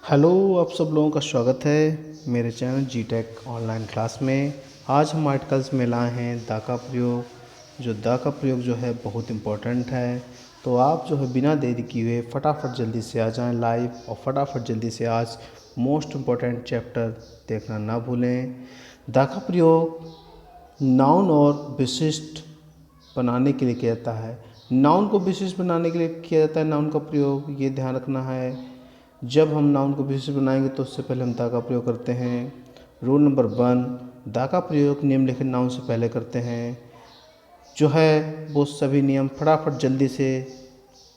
Hello, आप सब लोगों का स्वागत है मेरे चैनल जी टेक ऑनलाइन क्लास में। आज हम आर्टिकल्स में लाए हैं द का प्रयोग। द का प्रयोग जो है बहुत इम्पोर्टेंट है, तो आप जो है बिना देरी किए हुए फटाफट जल्दी से आ जाएं लाइव और फटाफट जल्दी से आज मोस्ट इम्पोर्टेंट चैप्टर देखना ना भूलें। द का प्रयोग नाउन और विशिष्ट बनाने के लिए किया जाता है। नाउन को विशिष्ट बनाने के लिए किया जाता है नाउन का प्रयोग, ये ध्यान रखना है। जब हम नाउन को विशिष्ट बनाएंगे तो उससे पहले हम द का प्रयोग करते हैं। रूल नंबर 1, द का प्रयोग निम्नलिखित नाउन से पहले करते हैं। जो है वो सभी नियम फटाफट जल्दी से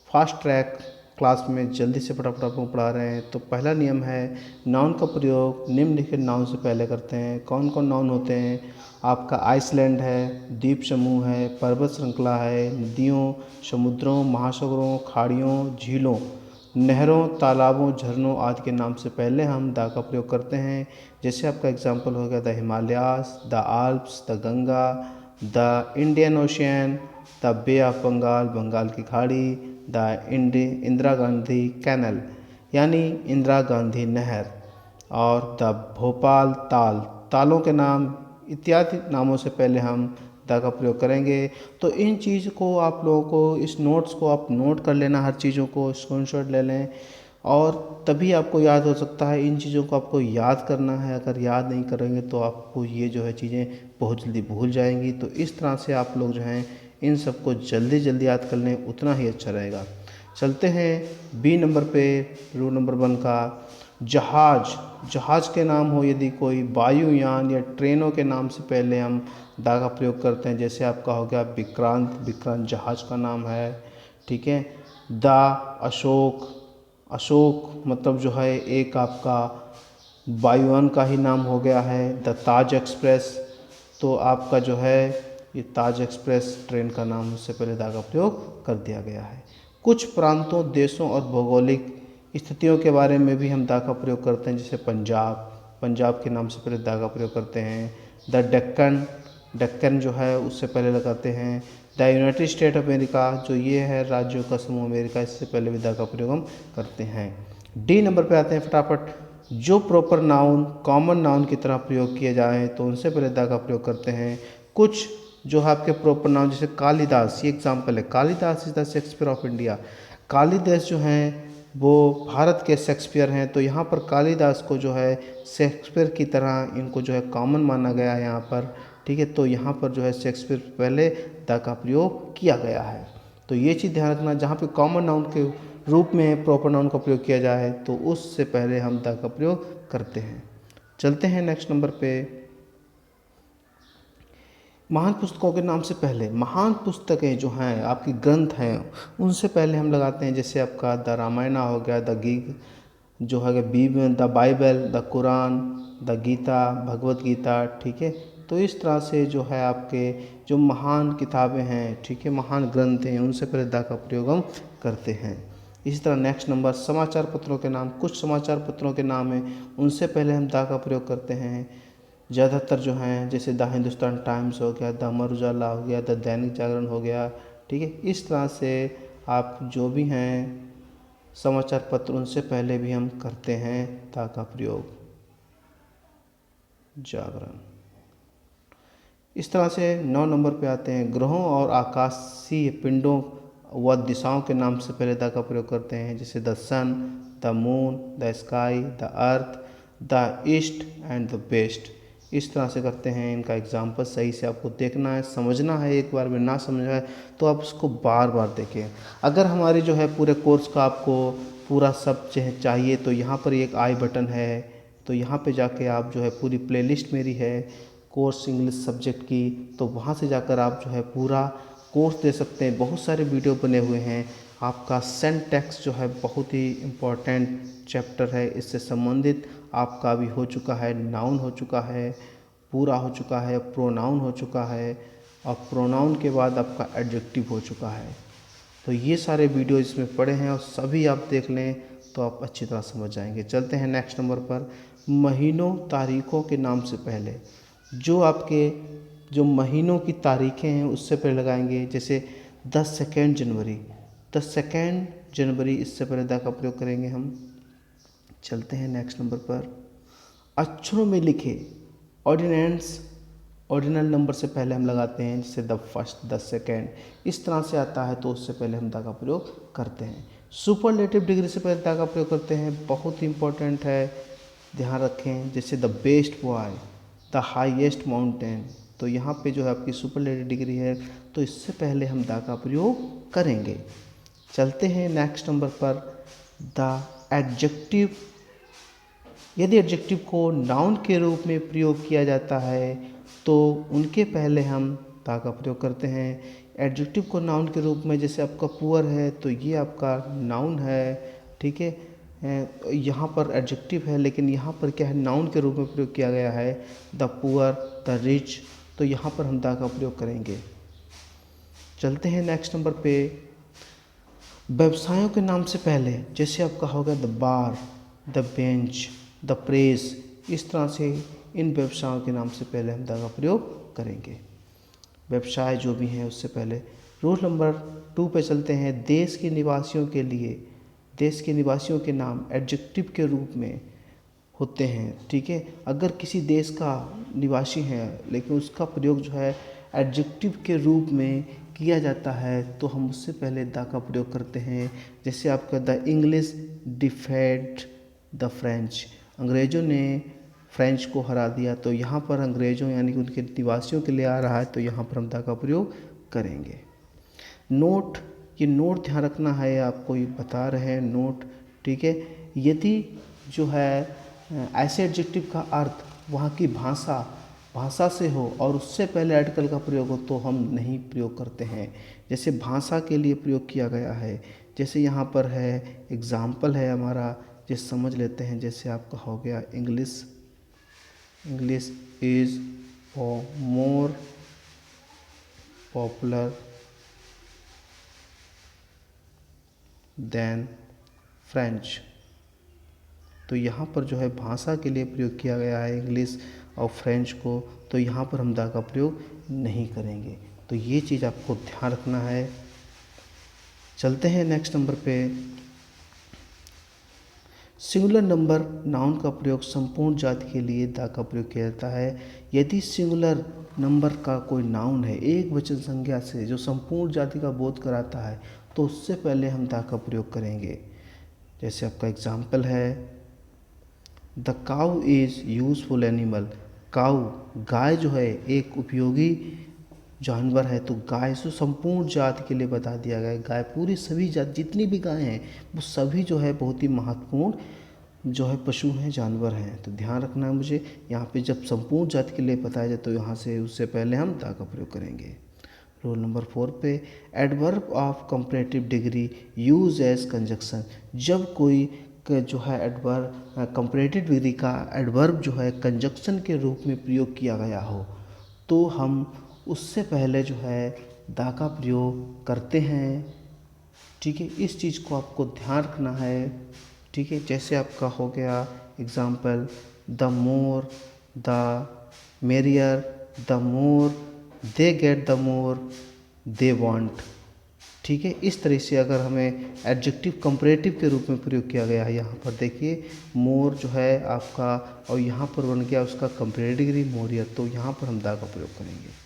फास्ट ट्रैक क्लास में जल्दी से फटाफट आपको पढ़ा रहे हैं। तो पहला नियम है, नाउन का प्रयोग निम्नलिखित नाउन से पहले करते हैं। कौन कौन नाउन होते हैं? आपका आइसलैंड है, द्वीप समूह है, पर्वत श्रृंखला है, नदियों, समुद्रों, महासागरों, खाड़ियों, झीलों, नहरों, तालाबों, झरनों आदि के नाम से पहले हम द का प्रयोग करते हैं। जैसे आपका एग्जाम्पल हो गया the Himalayas, the Alps, the Ganga, the Indian Ocean, the Bay of Bengal, Bengal की खाड़ी, द इंदिरा गांधी कैनल यानी इंदिरा गांधी नहर, और द भोपाल ताल, तालों के नाम इत्यादि नामों से पहले हम द का प्रयोग करेंगे। तो इन चीज़ को आप लोगों को, इस नोट्स को आप नोट कर लेना, हर चीज़ों को स्क्रीनशॉट ले लें और तभी आपको याद हो सकता है। इन चीज़ों को आपको याद करना है, अगर याद नहीं करेंगे तो आपको ये जो है चीज़ें बहुत जल्दी भूल जाएंगी। तो इस तरह से आप लोग जो हैं इन सबको जल्दी जल्दी याद कर लें, उतना ही अच्छा रहेगा। चलते हैं बी नंबर पे, रूल नंबर 1 का जहाज। जहाज के नाम हो यदि कोई वायुयान या ट्रेनों के नाम से पहले हम द का प्रयोग करते हैं। जैसे आपका हो गया विक्रांत, विक्रांत जहाज का नाम है, ठीक है। द अशोक, अशोक मतलब जो है एक आपका वायुयान का ही नाम हो गया है। द ताज एक्सप्रेस, तो आपका जो है ये ताज एक्सप्रेस ट्रेन का नाम, उससे पहले द का प्रयोग कर दिया गया है। कुछ प्रांतों, देशों और भौगोलिक स्थितियों के बारे में भी हम द का प्रयोग करते हैं। जैसे पंजाब, पंजाब के नाम से पहले द का प्रयोग करते हैं। द डेक्कन, डेक्कन जो है उससे पहले लगाते हैं। The United state of America, जो ये है राज्यों का समूह अमेरिका, इससे पहले भी द का प्रयोग हम करते हैं। डी नंबर पे आते हैं फटाफट। जो प्रॉपर नाउन कॉमन नाउन की तरह प्रयोग किए जाएँ तो उनसे पहले द का प्रयोग करते हैं। कुछ जो है आपके प्रॉपर नाउन, जैसे कालिदास, ये एग्जाम्पल है। Kalidas is the Shakespeare of India. Kalidas जो हैं वो भारत के शेक्सपियर हैं। तो यहाँ पर कालिदास को जो है शेक्सपियर की तरह इनको जो है कॉमन माना गया है यहाँ पर, ठीक है। तो यहाँ पर जो है शेक्सपियर पहले द का प्रयोग किया गया है। तो ये चीज़ ध्यान रखना, जहाँ पे कॉमन नाउन के रूप में प्रॉपर नाउन का प्रयोग किया जाए तो उससे पहले हम द का प्रयोग करते हैं। चलते हैं नेक्स्ट नंबर पे। महान पुस्तकों के नाम से पहले, महान पुस्तकें जो हैं आपकी ग्रंथ हैं उनसे पहले हम लगाते हैं। जैसे आपका द रामायण हो गया, द गीत जो है the Bible, the Quran, the Gita, Bhagavad Gita, ठीक है। तो इस तरह से जो है आपके जो महान किताबें हैं, ठीक है, महान ग्रंथ हैं, उनसे पहले द का प्रयोग हम करते हैं। इसी तरह नेक्स्ट नंबर, समाचार पत्रों के नाम। कुछ समाचार पत्रों के नाम हैं, उनसे पहले हम द का प्रयोग करते हैं। ज़्यादातर जो हैं जैसे द हिंदुस्तान टाइम्स हो गया, द अमर उजाला हो गया, द दैनिक जागरण हो गया, ठीक है। इस तरह से आप जो भी हैं समाचार पत्र, उनसे पहले भी हम करते हैं द का प्रयोग। जागरण। इस तरह से 9 नंबर पे आते हैं, ग्रहों और आकाशीय पिंडों व दिशाओं के नाम से पहले द का प्रयोग करते हैं। जैसे the sun, the moon, the sky, the earth, the east and the west. इस तरह से करते हैं। इनका एग्जाम्पल सही से आपको देखना है, समझना है। एक बार में ना समझ आए तो आप उसको बार बार देखें। अगर हमारे जो है पूरे कोर्स का आपको पूरा सब चाहिए तो यहाँ पर एक आई बटन है, तो यहाँ पे जाके आप जो है पूरी प्लेलिस्ट मेरी है कोर्स इंग्लिश सब्जेक्ट की, तो वहाँ से जाकर आप जो है पूरा कोर्स दे सकते हैं। बहुत सारे वीडियो बने हुए हैं। आपका सिंटैक्स जो है बहुत ही इम्पोर्टेंट चैप्टर है, इससे संबंधित आपका भी हो चुका है। नाउन हो चुका है, पूरा हो चुका है, प्रोनाउन हो चुका है, और प्रोनाउन के बाद आपका एडजेक्टिव हो चुका है। तो ये सारे वीडियो इसमें पड़े हैं और सभी आप देख लें तो आप अच्छी तरह समझ जाएंगे। चलते हैं नेक्स्ट नंबर पर। महीनों, तारीखों के नाम से पहले जो आपके जो महीनों की तारीखें हैं उससे पहले लगाएंगे। जैसे 10 जनवरी, 10 जनवरी, इससे पहले द का प्रयोग करेंगे हम। चलते हैं नेक्स्ट नंबर पर। अक्षरों में लिखे ऑर्डिनेंस, ऑर्डिनल नंबर से पहले हम लगाते हैं, जैसे द फर्स्ट, द सेकेंड, इस तरह से आता है तो उससे पहले हम दा का प्रयोग करते हैं। सुपरलेटिव डिग्री से पहले दा का प्रयोग करते हैं, बहुत ही इंपॉर्टेंट है, ध्यान रखें। जैसे the best boy, the highest mountain, तो यहाँ पे जो है आपकी सुपरलेटिव डिग्री है तो इससे पहले हम दा का प्रयोग करेंगे। चलते हैं नेक्स्ट नंबर पर। द एडजेक्टिव, यदि एडजेक्टिव को नाउन के रूप में प्रयोग किया जाता है तो उनके पहले हम दा का प्रयोग करते हैं। एडजेक्टिव को नाउन के रूप में, जैसे आपका पुअर है तो ये आपका नाउन है, ठीक है, यहाँ पर एडजेक्टिव है लेकिन यहाँ पर क्या है, नाउन के रूप में प्रयोग किया गया है, द पुअर, द रिच, तो यहाँ पर हम दा का प्रयोग करेंगे। चलते हैं नेक्स्ट नंबर पे। व्यवसायों के नाम से पहले, जैसे आपका होगा the bar, the bench, the press, इस तरह से इन व्यवसायों के नाम से पहले हम दा का प्रयोग करेंगे। व्यवसाय जो भी हैं उससे पहले। रूल नंबर 2 पे चलते हैं। देश के निवासियों के लिए, देश के निवासियों के नाम एडजेक्टिव के रूप में होते हैं, ठीक है। अगर किसी देश का निवासी है लेकिन उसका प्रयोग जो है एडजेक्टिव के रूप में किया जाता है तो हम उससे पहले दा का प्रयोग करते हैं। जैसे आपका the English defeated the French, अंग्रेज़ों ने फ्रेंच को हरा दिया, तो यहाँ पर अंग्रेज़ों यानी कि उनके निवासियों के लिए आ रहा है तो यहाँ पर हम दा का प्रयोग करेंगे। नोट, ये नोट ध्यान रखना है, आपको ये बता रहे हैं नोट, ठीक है। यदि जो है ऐसे एडजेक्टिव का अर्थ वहाँ की भाषा से हो और उससे पहले आर्टिकल का प्रयोग हो तो हम नहीं प्रयोग करते हैं। जैसे भाषा के लिए प्रयोग किया गया है, जैसे यहाँ पर है एग्जाम्पल है हमारा, जिस समझ लेते हैं। जैसे आपका हो गया English, English is more popular than French, तो यहाँ पर जो है भाषा के लिए प्रयोग किया गया है इंग्लिश और फ्रेंच को, तो यहाँ पर हम दा का प्रयोग नहीं करेंगे। तो ये चीज़ आपको ध्यान रखना है। चलते हैं नेक्स्ट नंबर पे। सिंगुलर नंबर नाउन का प्रयोग संपूर्ण जाति के लिए दा का प्रयोग किया जाता है। यदि सिंगुलर नंबर का कोई नाउन है एक वचन संज्ञा से जो संपूर्ण जाति का बोध कराता है तो उससे पहले हम दा का प्रयोग करेंगे। जैसे आपका एग्जाम्पल है the cow is useful animal, cow, गाय जो है एक उपयोगी जानवर है, तो गाय से संपूर्ण जाति के लिए बता दिया गया है। गाय पूरी सभी जाति, जितनी भी गायें हैं वो सभी जो है बहुत ही महत्वपूर्ण जो है पशु हैं, जानवर हैं। तो ध्यान रखना है मुझे, यहाँ पे जब संपूर्ण जाति के लिए बताया जाए तो यहाँ से उससे पहले हम दा का प्रयोग करेंगे। रूल नंबर 4 पे adverb of comparative degree use as conjunction, जब कोई जो है एडवर्ब कंपैरेटिव डिग्री का एडवर्ब जो है कंजक्शन के रूप में प्रयोग किया गया हो तो हम उससे पहले जो है दा का प्रयोग करते हैं, ठीक है। इस चीज़ को आपको ध्यान रखना है, ठीक है। जैसे आपका हो गया example the more the merrier, the more they get the more they want, ठीक है। इस तरह से अगर हमें एडजेक्टिव कंपैरेटिव के रूप में प्रयोग किया गया है, यहाँ पर देखिए मोर जो है आपका और यहाँ पर बन गया उसका कंपैरेटिव डिग्री मोरियर, तो यहाँ पर हम दा का प्रयोग करेंगे।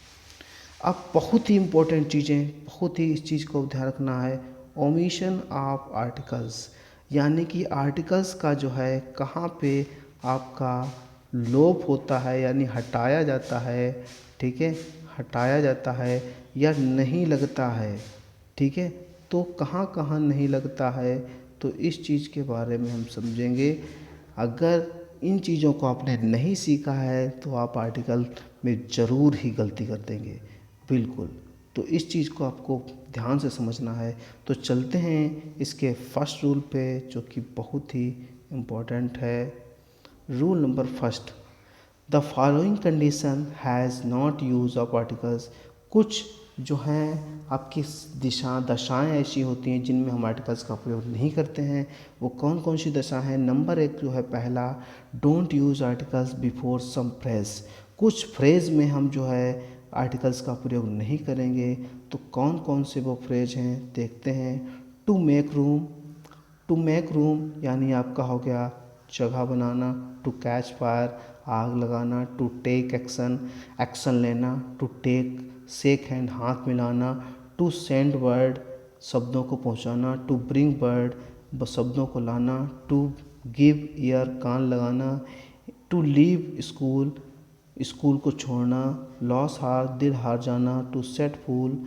अब बहुत ही इम्पोर्टेंट चीज़ें, बहुत ही इस चीज़ को ध्यान रखना है, ओमिशन ऑफ आर्टिकल्स, यानी कि आर्टिकल्स का जो है कहाँ पे आपका लोप होता है यानी हटाया जाता है, ठीक है, हटाया जाता है या नहीं लगता है, ठीक है। तो कहाँ कहाँ नहीं लगता है तो इस चीज़ के बारे में हम समझेंगे। अगर इन चीज़ों को आपने नहीं सीखा है तो आप आर्टिकल में ज़रूर ही गलती कर देंगे, बिल्कुल। तो इस चीज़ को आपको ध्यान से समझना है। तो चलते हैं इसके फर्स्ट रूल पे जो कि बहुत ही इम्पोर्टेंट है। Rule number first, the following condition has not use of articles, कुछ जो हैं आपकी दशाएं ऐसी होती हैं जिनमें हम आर्टिकल्स का प्रयोग नहीं करते हैं। वो कौन कौन सी दशा हैं? नंबर 1 जो है पहला, don't use articles before some phrase, कुछ फ्रेज में हम जो है आर्टिकल्स का प्रयोग नहीं करेंगे। तो कौन कौन से वो फ्रेज हैं देखते हैं। To make room, to make room यानी आपका हो गया जगह बनाना, टू कैच फायर आग लगाना, टू टेक एक्शन एक्शन लेना, टू टेक शेक हैंड हाथ मिलाना, टू सेंड वर्ड शब्दों को पहुंचाना, टू ब्रिंग वर्ड शब्दों को लाना, टू गिव ईयर कान लगाना, टू लीव स्कूल स्कूल को छोड़ना, लॉस हार दिल हार जाना, टू सेट फूल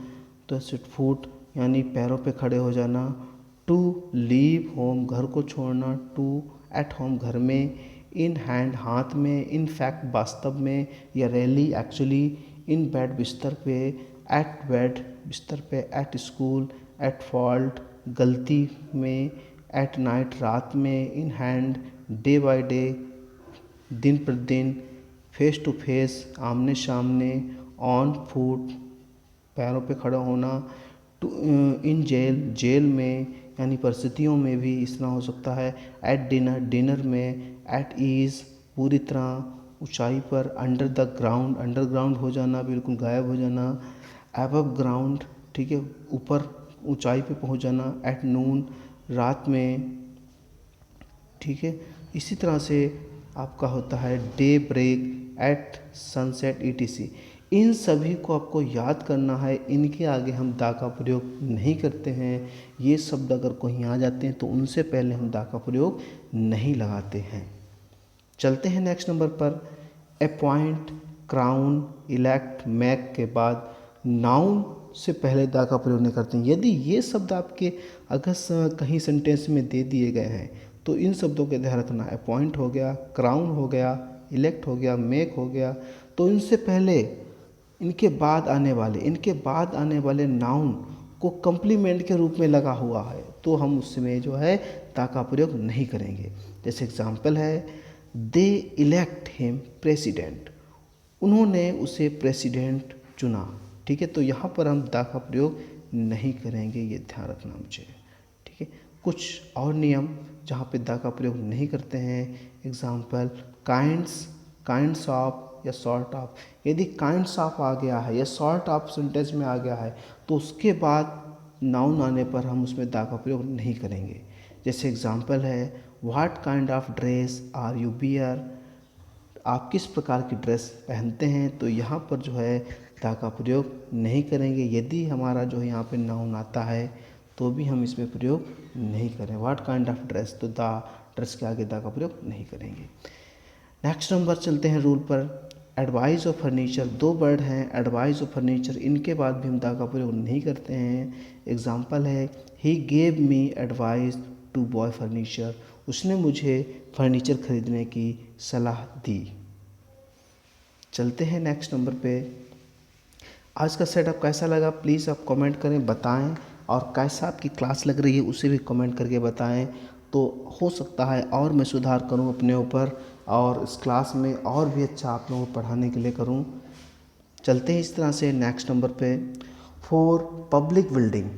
तो सेट फुट यानी पैरों पे खड़े हो जाना, टू लीव होम घर को छोड़ना, टू एट होम घर में, इन हैंड हाथ में, इन फैक्ट वास्तव में या रैली एक्चुअली, इन बेड बिस्तर पे, एट बेड बिस्तर पे, एट स्कूल, एट फॉल्ट गलती में, एट नाइट रात में, in hand day by day दिन प्रतिदिन, फेस टू फेस आमने सामने, ऑन फुट पैरों पे खड़ा होना, टू इन जेल जेल में यानी परिस्थितियों में भी इस तरह हो सकता है, एट डिनर डिनर में, एट ईज़ पूरी तरह ऊंचाई पर, अंडर द ग्राउंड अंडरग्राउंड हो जाना बिल्कुल गायब हो जाना, एबव ग्राउंड ठीक है ऊपर ऊंचाई पे पहुंच जाना, एट नून रात में ठीक है। इसी तरह से आपका होता है day break, at sunset ETC. इन सभी को आपको याद करना है, इनके आगे हम दा का प्रयोग नहीं करते हैं। ये शब्द अगर कहीं आ जाते हैं तो उनसे पहले हम दा का प्रयोग नहीं लगाते हैं। चलते हैं नेक्स्ट नंबर पर। अपॉइंट, क्राउन, इलेक्ट, मेक के बाद नाउन से पहले दा का प्रयोग नहीं करते हैं। यदि ये शब्द आपके अगर कहीं सेंटेंस में दे दिए गए हैं तो इन शब्दों का ध्यान रखना। अपॉइंट हो गया, क्राउन हो गया, इलेक्ट हो गया, मेक हो गया, तो इनसे पहले इनके बाद आने वाले नाउन को कम्प्लीमेंट के रूप में लगा हुआ है तो हम उसमें जो है दा का प्रयोग नहीं करेंगे। जैसे एग्जाम्पल है, दे इलेक्ट हिम प्रेसिडेंट, उन्होंने उसे प्रेसिडेंट चुना। ठीक है, तो यहाँ पर हम दा का प्रयोग नहीं करेंगे, ये ध्यान रखना मुझे। ठीक है, कुछ और नियम जहाँ पे दा का प्रयोग नहीं करते हैं। एग्जाम्पल, काइंड्स ऑफ या सॉर्ट ऑफ। यदि काइंड्स ऑफ आ गया है या सॉर्ट ऑफ सेंटेंस में आ गया है तो उसके बाद नाउन आने पर हम उसमें दा का प्रयोग नहीं करेंगे। जैसे एग्जाम्पल है, what kind of dress are you wear, आप किस प्रकार की ड्रेस पहनते हैं, तो यहाँ पर जो है दा का प्रयोग नहीं करेंगे। यदि हमारा जो है यहाँ पे नाउन आता है तो भी हम इसमें प्रयोग नहीं करें। व्हाट काइंड ऑफ ड्रेस, तो दा ड्रेस के आगे दा का प्रयोग नहीं करेंगे। नेक्स्ट नंबर चलते हैं रूल पर। एडवाइस और फर्नीचर, दो वर्ड हैं एडवाइस और फर्नीचर, इनके बाद भी हम दा का प्रयोग नहीं करते हैं। एग्जाम्पल है, he gave me advice to buy furniture, उसने मुझे फर्नीचर खरीदने की सलाह दी। चलते हैं नेक्स्ट नंबर पे। आज का सेटअप कैसा लगा प्लीज़ आप कमेंट करें, बताएं, और कैसा आपकी क्लास लग रही है उसे भी कमेंट करके बताएं। तो हो सकता है और मैं सुधार करूं अपने ऊपर और इस क्लास में और भी अच्छा आप लोगों को पढ़ाने के लिए करूं। चलते हैं इस तरह से नेक्स्ट नंबर पे। For public building,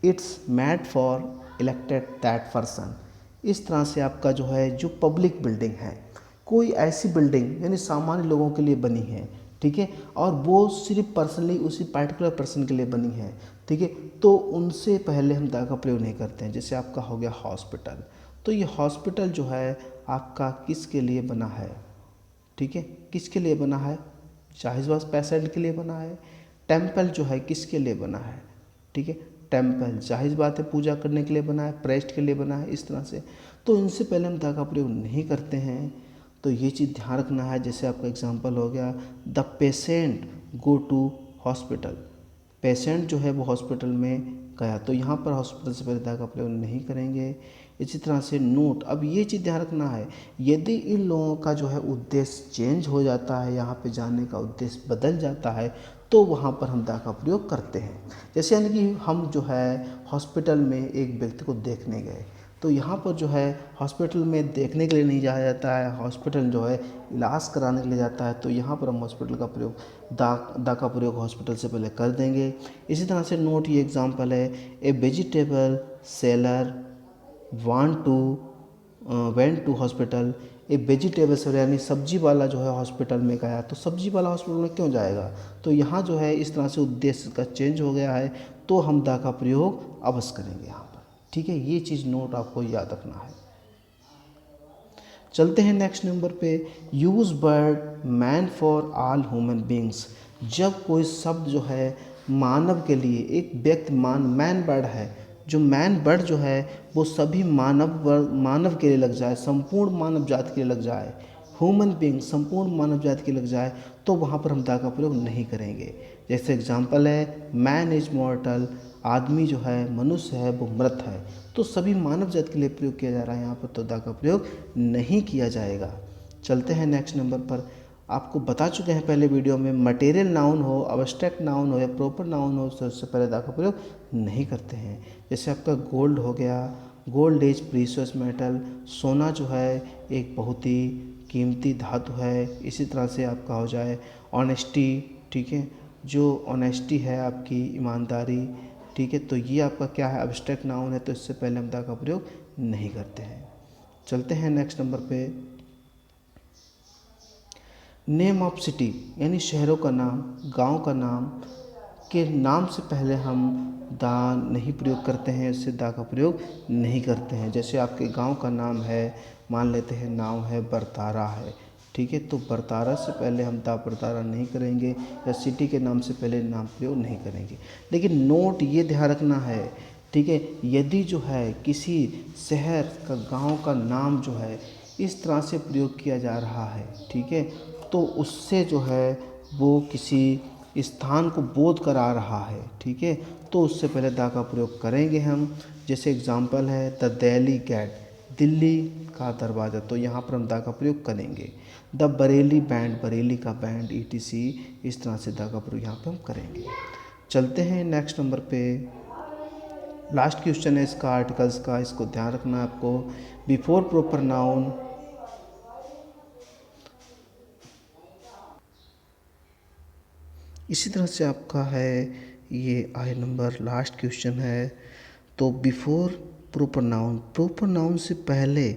it's made for elected that person. इस तरह से आपका जो है जो पब्लिक बिल्डिंग है, कोई ऐसी बिल्डिंग यानी सामान्य लोगों के लिए बनी है, ठीक है, और वो सिर्फ पर्सनली उसी पर्टिकुलर पर्सन के लिए बनी है, ठीक है, तो उनसे पहले हम दा का प्रयोग नहीं करते हैं। जैसे आपका हो गया हॉस्पिटल, तो ये हॉस्पिटल जो है आपका किसके लिए बना है, ठीक है, किसके लिए बना है, जाहिर बात पेशेंट के लिए बना है। टेम्पल जो है किसके लिए बना है, ठीक है, टेम्पल जाहिर बात है पूजा करने के लिए बना है, प्रेस्ट के लिए बना है, इस तरह से। तो इनसे पहले हम दा का प्रयोग नहीं करते हैं, तो ये चीज़ ध्यान रखना है। जैसे आपका एग्जांपल हो गया, the patient go to hospital, patient जो है वो हॉस्पिटल में गया, तो यहाँ पर हॉस्पिटल से पहले दा का प्रयोग नहीं करेंगे। इसी तरह से नोट, अब ये चीज़ ध्यान रखना है, यदि इन लोगों का जो है उद्देश्य चेंज हो जाता है, यहाँ पे जाने का उद्देश्य बदल जाता है, तो वहाँ पर हम दा का प्रयोग करते हैं। जैसे यानी कि हम जो है हॉस्पिटल में एक व्यक्ति को देखने गए, तो यहाँ पर जो है हॉस्पिटल में देखने के लिए नहीं जाया जाता है, हॉस्पिटल जो है इलाज कराने के लिए जाता है, तो यहाँ पर हम हॉस्पिटल का प्रयोग दा का प्रयोग हॉस्पिटल से पहले कर देंगे। इसी तरह से नोट, ये एग्जांपल है, a vegetable seller went to hospital, a vegetable seller यानी सब्जी वाला जो है हॉस्पिटल में गया, तो सब्जी वाला हॉस्पिटल में क्यों जाएगा, तो यहाँ जो है इस तरह से उद्देश्य का चेंज हो गया है, तो हम दा का प्रयोग अवश्य करेंगे यहाँ पर। ठीक है, ये चीज़ नोट आपको याद रखना है। चलते हैं नेक्स्ट नंबर पे, use word man for all human beings. जब कोई शब्द जो है मानव के लिए, एक व्यक्ति मैन वर्ड है, जो मैन वर्ड जो है वो सभी मानव के लिए लग जाए, संपूर्ण मानव जाति के लिए लग जाए, ह्यूमन बींग संपूर्ण मानव जाति के लग जाए, तो वहाँ पर हम दा का प्रयोग नहीं करेंगे। जैसे एग्जांपल है, मैन इज मॉर्टल, आदमी जो है, मनुष्य है, वो मृत है। तो सभी मानव जाति के लिए प्रयोग किया जा रहा है यहाँ पर, तो दा का प्रयोग नहीं किया जाएगा। चलते हैं नेक्स्ट नंबर पर। आपको बता चुके हैं पहले वीडियो में, मटेरियल नाउन हो, अब्स्ट्रैक्ट नाउन हो या प्रॉपर नाउन हो, तो उससे पहले दा का प्रयोग नहीं करते हैं। जैसे आपका गोल्ड हो गया, गोल्ड इज प्रीशियस मेटल, सोना जो है एक बहुत ही कीमती धातु है। इसी तरह से आपका हो जाए ऑनेस्टी, ठीक है, जो ऑनेस्टी है आपकी ईमानदारी, ठीक है, तो ये आपका क्या है, अब्स्ट्रैक्ट नाउन है, तो इससे पहले हम दा का प्रयोग नहीं करते हैं। चलते हैं नेक्स्ट नंबर पे, नेम ऑफ सिटी, यानी शहरों का नाम, गांव का नाम के नाम से पहले हम दा नहीं प्रयोग करते हैं, इससे दा का प्रयोग नहीं करते हैं। जैसे आपके गांव का नाम है, मान लेते हैं नाम है बरतारा है, ठीक है, तो बरतारा से पहले हम दा बरतारा नहीं करेंगे, या सिटी के नाम से पहले नाम प्रयोग नहीं करेंगे। लेकिन नोट ये ध्यान रखना है, ठीक है, यदि जो है किसी शहर का, गांव का नाम जो है इस तरह से प्रयोग किया जा रहा है, ठीक है, तो उससे जो है वो किसी स्थान को बोध करा रहा है, ठीक है, तो उससे पहले दा का प्रयोग करेंगे हम। जैसे एग्जांपल है द दिल्ली गेट, दिल्ली का दरवाज़ा, तो यहाँ पर हम दा का प्रयोग करेंगे। द बरेली बैंड, बरेली का बैंड, ETC, इस तरह से दा का प्रयोग यहाँ पे हम करेंगे। चलते हैं नेक्स्ट नंबर पे, लास्ट क्वेश्चन है इसका आर्टिकल्स का, इसको ध्यान रखना है आपको। बिफोर प्रॉपर नाउन, इसी तरह से आपका है ये आई नंबर लास्ट क्वेश्चन है। तो before proper noun, proper noun से पहले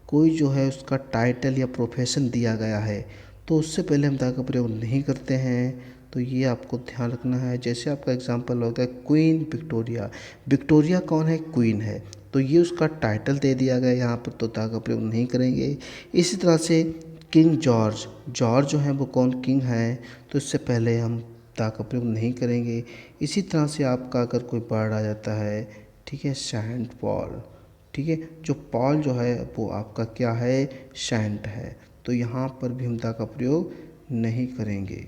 कोई जो है उसका टाइटल या प्रोफेशन दिया गया है, तो उससे पहले हम दा का प्रयोग नहीं करते हैं, तो ये आपको ध्यान रखना है। जैसे आपका एग्जांपल हो गया क्वीन विक्टोरिया, विक्टोरिया कौन है, क्वीन है, तो ये उसका टाइटल दे दिया गया यहाँ पर, तो दा का प्रयोग नहीं करेंगे। इसी तरह से किंग जॉर्ज, जॉर्ज जो है वो कौन, किंग है, तो इससे पहले हम दा का प्रयोग नहीं करेंगे। इसी तरह से आपका अगर कोई वर्ड आ जाता है, ठीक है, सेंट पॉल, ठीक है, जो पॉल जो है वो आपका क्या है, सेंट है, तो यहाँ पर भी हम दा का प्रयोग नहीं करेंगे।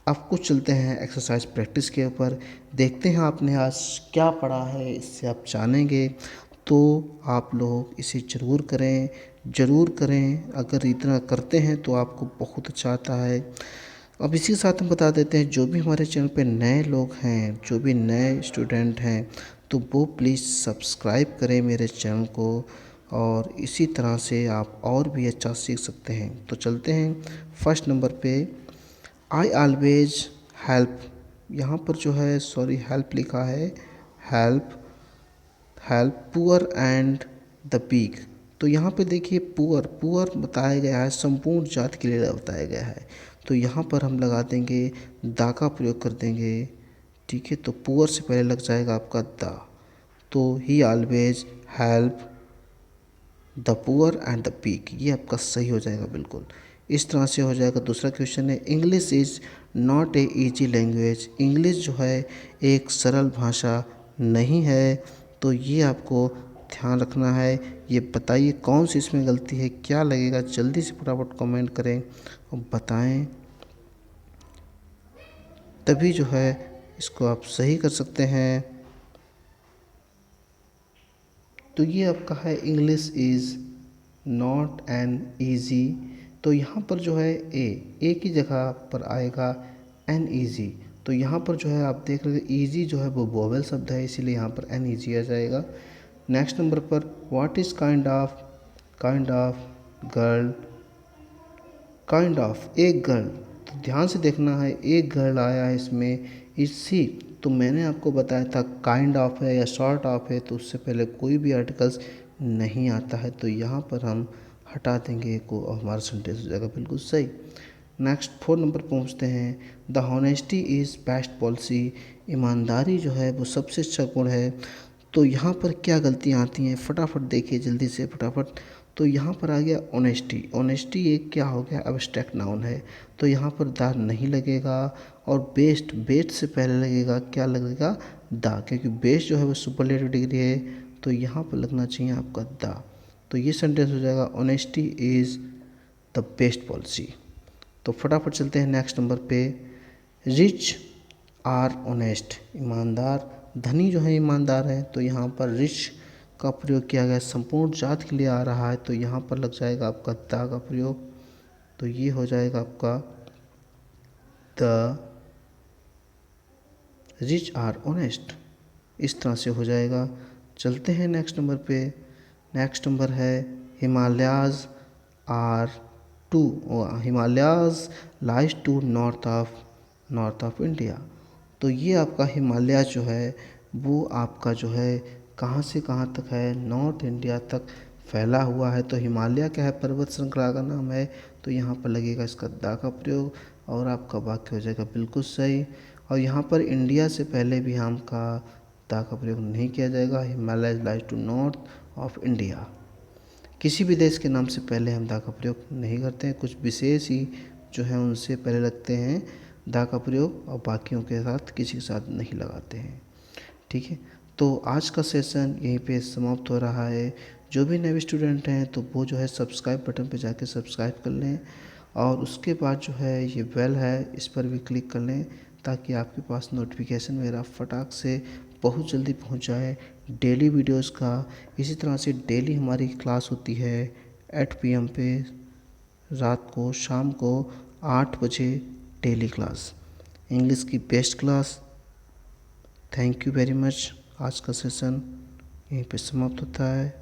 अब कुछ चलते हैं एक्सरसाइज प्रैक्टिस के ऊपर, देखते हैं आपने आज क्या पढ़ा है, इससे आप जानेंगे, तो आप लोग इसे ज़रूर करें, ज़रूर करें। अगर इतना करते हैं तो आपको बहुत अच्छा आता है। अब इसी के साथ हम बता देते हैं, जो भी हमारे चैनल पे नए लोग हैं, जो भी नए स्टूडेंट हैं, तो वो प्लीज़ सब्सक्राइब करें मेरे चैनल को, और इसी तरह से आप और भी अच्छा सीख सकते हैं। तो चलते हैं फर्स्ट नंबर पे, आई ऑलवेज हेल्प, यहाँ पर जो है सॉरी हेल्प लिखा है, help help poor and the weak, तो यहाँ पे देखिए पुअर, पुअर बताया गया है, संपूर्ण जाति के लिए बताया गया है, तो यहाँ पर हम लगा देंगे दा का प्रयोग कर देंगे, ठीक है, तो पुअर से पहले लग जाएगा आपका दा, तो he always help the poor and the weak, ये आपका सही हो जाएगा बिल्कुल। इस तरह से हो जाएगा। दूसरा क्वेश्चन है, English is not a easy language, English जो है एक सरल भाषा नहीं है, तो ये आपको ध्यान रखना है। ये बताइए कौन सी इसमें गलती है, क्या लगेगा, जल्दी से फटाफट कमेंट करें और बताएं, तभी जो है इसको आप सही कर सकते हैं। तो ये आपका है English is not an easy, तो यहाँ पर जो है ए की जगह पर आएगा एन ईजी, तो यहाँ पर जो है आप देख रहे हैं ईजी जो है वो वोवेल शब्द है, इसीलिए यहाँ पर एन ईजी आ जाएगा। नेक्स्ट नंबर पर what is kind of girl, kind of एक गर्ल, तो ध्यान से देखना है, एक गर्ल आया है इसमें, इसी तो मैंने आपको बताया था काइंड ऑफ है या शॉर्ट ऑफ है, तो उससे पहले कोई भी आर्टिकल्स नहीं आता है, तो यहाँ पर हम हटा देंगे को और हमारा सेंटेंस हो जाएगा बिल्कुल सही। नेक्स्ट 4 नंबर पहुँचते हैं, the honesty is best policy, ईमानदारी जो है वो सबसे अच्छा गुण है, तो यहाँ पर क्या गलतियाँ आती हैं फटाफट देखिए जल्दी से फटाफट। तो यहाँ पर आ गया ऑनेस्टी। ऑनेस्टी एक क्या हो गया, एब्स्ट्रैक्ट नाउन है, तो यहाँ पर द नहीं लगेगा। और बेस्ट, बेस्ट से पहले लगेगा क्या लगेगा, द, क्योंकि बेस्ट जो है वो सुपरलेटिव डिग्री है, तो यहाँ पर लगना चाहिए आपका द। तो ये सेंटेंस हो जाएगा honesty is the best policy. तो फटाफट चलते हैं नेक्स्ट नंबर पे। रिच आर ऑनेस्ट, ईमानदार, धनी जो है ईमानदार है, तो यहाँ पर रिच का प्रयोग किया गया संपूर्ण जात के लिए आ रहा है, तो यहाँ पर लग जाएगा आपका द का प्रयोग। तो ये हो जाएगा आपका द रिच आर ऑनेस्ट, इस तरह से हो जाएगा। चलते हैं नेक्स्ट नंबर पे। नेक्स्ट नंबर है Himalayas are to, Himalayas lies to north of India. तो ये आपका हिमालय जो है वो आपका जो है कहाँ से कहाँ तक है, नॉर्थ इंडिया तक फैला हुआ है। तो हिमालय क्या है, पर्वत श्रृंखला का नाम है, तो यहाँ पर लगेगा इसका द का प्रयोग और आपका वाक्य हो जाएगा बिल्कुल सही। और यहाँ पर इंडिया से पहले भी हम का द का प्रयोग नहीं किया जाएगा। Himalaya lies to north of India, किसी भी देश के नाम से पहले हम द का प्रयोग नहीं करते हैं। कुछ विशेष ही जो है उनसे पहले लगते हैं द का प्रयोग, और बाकियों के साथ किसी के साथ नहीं लगाते हैं। ठीक है, तो आज का सेशन यहीं पे समाप्त हो रहा है। जो भी नए स्टूडेंट हैं तो वो जो है सब्सक्राइब बटन पे जाके सब्सक्राइब कर लें, और उसके बाद जो है ये बेल है इस पर भी क्लिक कर लें, ताकि आपके पास नोटिफिकेशन मेरा फटाक से बहुत जल्दी पहुंच जाए डेली वीडियोस का। इसी तरह से डेली हमारी क्लास होती है 8 PM पे, रात को शाम को 8 बजे डेली क्लास, इंग्लिश की best class. Thank you very much. आज का सेशन यहीं पे समाप्त होता है।